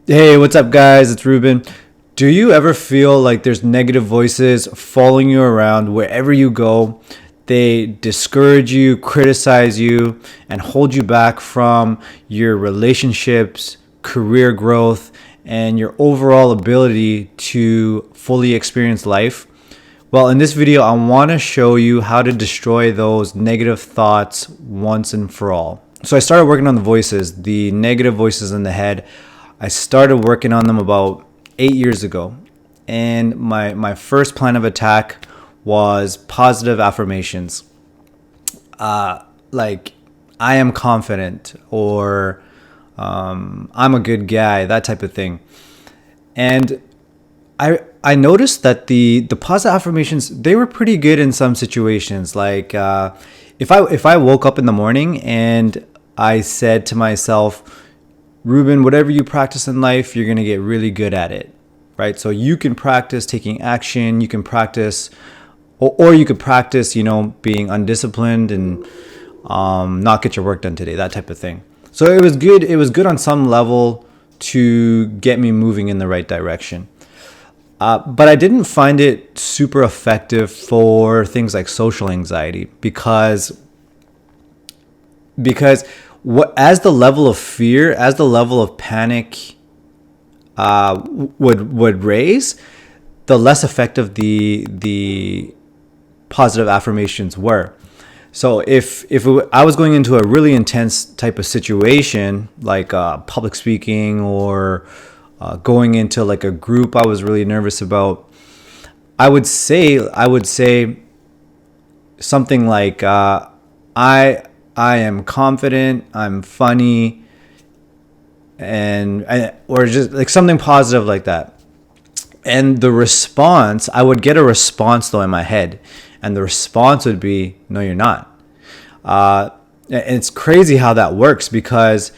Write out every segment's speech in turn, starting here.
Hey, what's up, guys? It's Rubin. Do you ever feel like there's negative voices following you around wherever you go? They discourage you, criticize you, and hold you back from your relationships, career growth, and your overall ability to fully experience life? Well, in this video, I want to show you how to destroy those negative thoughts once and for all. So I started working on the negative voices in the head. I started working on them about 8 years ago. And my first plan of attack was positive affirmations. Like, I am confident, or I'm a good guy, that type of thing. And I noticed that the positive affirmations, they were pretty good in some situations. Like if I woke up in the morning and I said to myself, Ruben, whatever you practice in life, you're going to get really good at it, right? So you can practice taking action, you can practice, or you could practice, being undisciplined and not get your work done today, that type of thing. So it was good. It was good on some level to get me moving in the right direction. But I didn't find it super effective for things like social anxiety because as the level of fear, as the level of panic would raise, the less effective the positive affirmations were. So I was going into a really intense type of situation, like public speaking, or going into like a group I was really nervous about, I would say something like I am confident, I'm funny, or just like something positive like that. And the response, I would get a response though in my head, and the response would be, no, you're not. And it's crazy how that works, because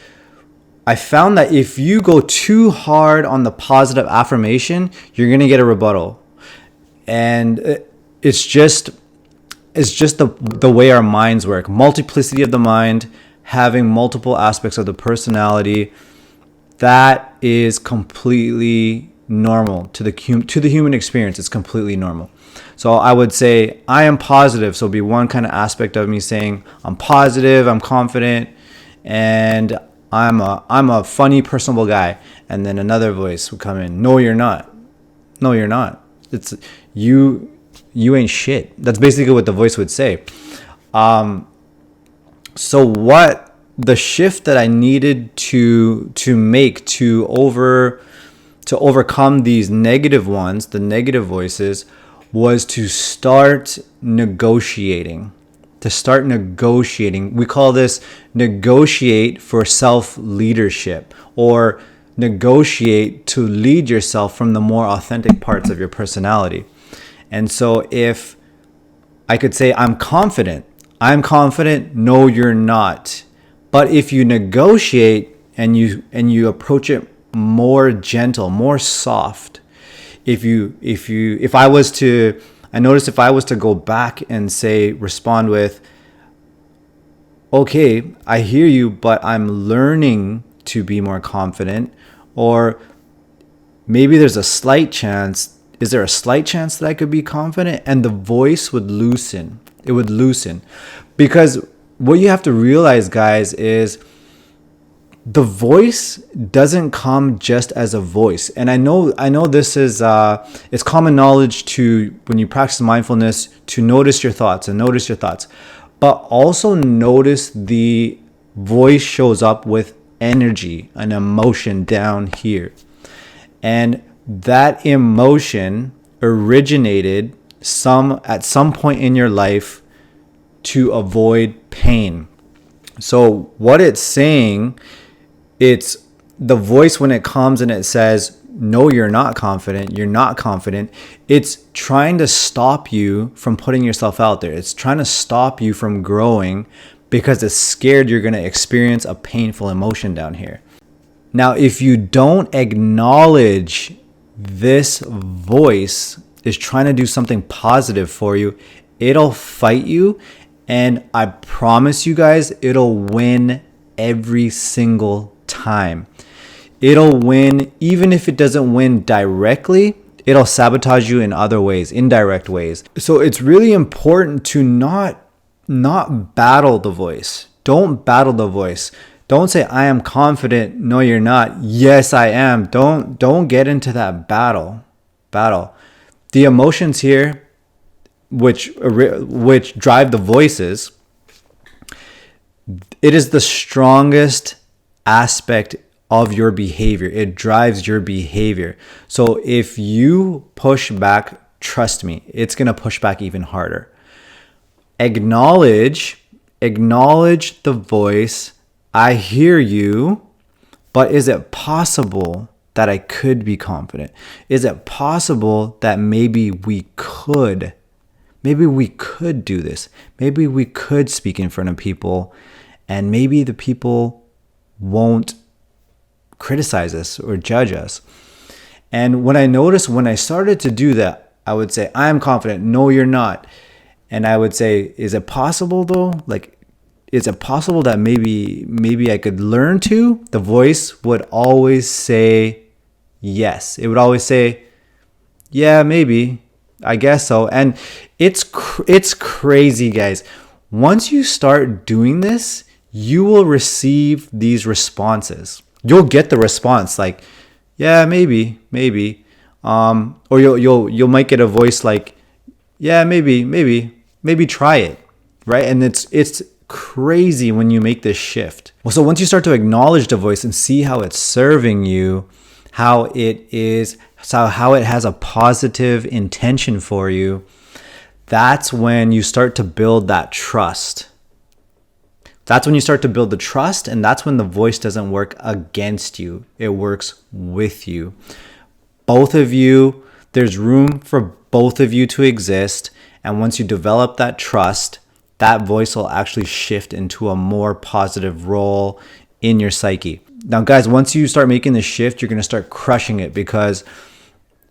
I found that if you go too hard on the positive affirmation, you're going to get a rebuttal. And it's just the way our minds work. Multiplicity of the mind, having multiple aspects of the personality, that is completely normal to the human experience. It's completely normal. So I would say I am positive. So it'd be one kind of aspect of me saying I'm positive, I'm confident, and I'm a funny, personable guy. And then another voice would come in. No, you're not. No, you're not. It's you. You ain't shit. That's basically what the voice would say. So what the shift that I needed to make to overcome these negative ones, the negative voices, was to start negotiating. We call this negotiate for self-leadership, or negotiate to lead yourself from the more authentic parts of your personality. And so if I could say, I'm confident, no, you're not. But if you negotiate and you approach it more gentle, more soft, I noticed if I was to go back and respond with, okay, I hear you, but I'm learning to be more confident, or maybe there's a slight chance. Is there a slight chance that I could be confident? And the voice would loosen. It would loosen. Because what you have to realize, guys, is the voice doesn't come just as a voice. And I know this is it's common knowledge to, when you practice mindfulness, to notice your thoughts. But also notice the voice shows up with energy and emotion down here. And that emotion originated at some point in your life to avoid pain. So what it's saying, it's the voice when it comes and it says, no, you're not confident, it's trying to stop you from putting yourself out there. It's trying to stop you from growing, because it's scared you're going to experience a painful emotion down here. Now, if you don't acknowledge this voice is trying to do something positive for you, it'll fight you. And I promise you guys, it'll win every single time. it'll win. Even if it doesn't win directly, it'll sabotage you in other ways, indirect ways. So it's really important to not battle the voice. Don't battle the voice. Don't say, I am confident. No, you're not. Yes, I am. Don't get into that battle. The emotions here, which drive the voices, it is the strongest aspect of your behavior. It drives your behavior. So if you push back, trust me, it's going to push back even harder. Acknowledge the voice. I hear you, but is it possible that I could be confident? Is it possible that maybe we could do this? Maybe we could speak in front of people, and maybe the people won't criticize us or judge us. And when I started to do that, I would say, I am confident. No, you're not. And I would say, is it possible though? Like, is it possible that maybe I could learn to? The voice would always say yes. It would always say, yeah, maybe, I guess so. And it's crazy, guys. Once you start doing this, you will receive these responses. You'll get the response like, yeah, maybe, or you'll might get a voice like, yeah, maybe try it, right? And it's crazy when you make this shift. Well, so once you start to acknowledge the voice and see how it's serving you, how it has a positive intention for you, that's when you start to build that trust. That's when you start to build the trust, and that's when the voice doesn't work against you. It works with you. Both of you, there's room for both of you to exist. And once you develop that trust, that voice will actually shift into a more positive role in your psyche. Now, guys, once you start making the shift, you're going to start crushing it, because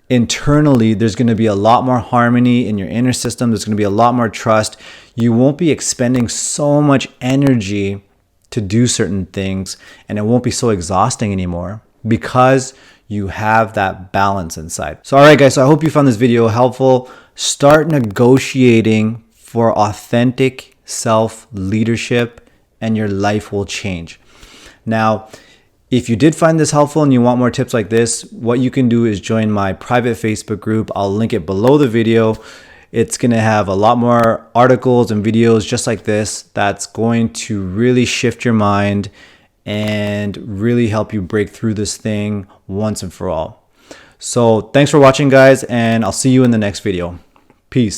internally, there's going to be a lot more harmony in your inner system. There's going to be a lot more trust. You won't be expending so much energy to do certain things, and it won't be so exhausting anymore because you have that balance inside. So, all right, guys, so I hope you found this video helpful. Start negotiating for authentic self-leadership, and your life will change. Now, if you did find this helpful and you want more tips like this, what you can do is join my private Facebook group. I'll link it below the video. It's going to have a lot more articles and videos just like this that's going to really shift your mind and really help you break through this thing once and for all. So thanks for watching, guys, and I'll see you in the next video. Peace.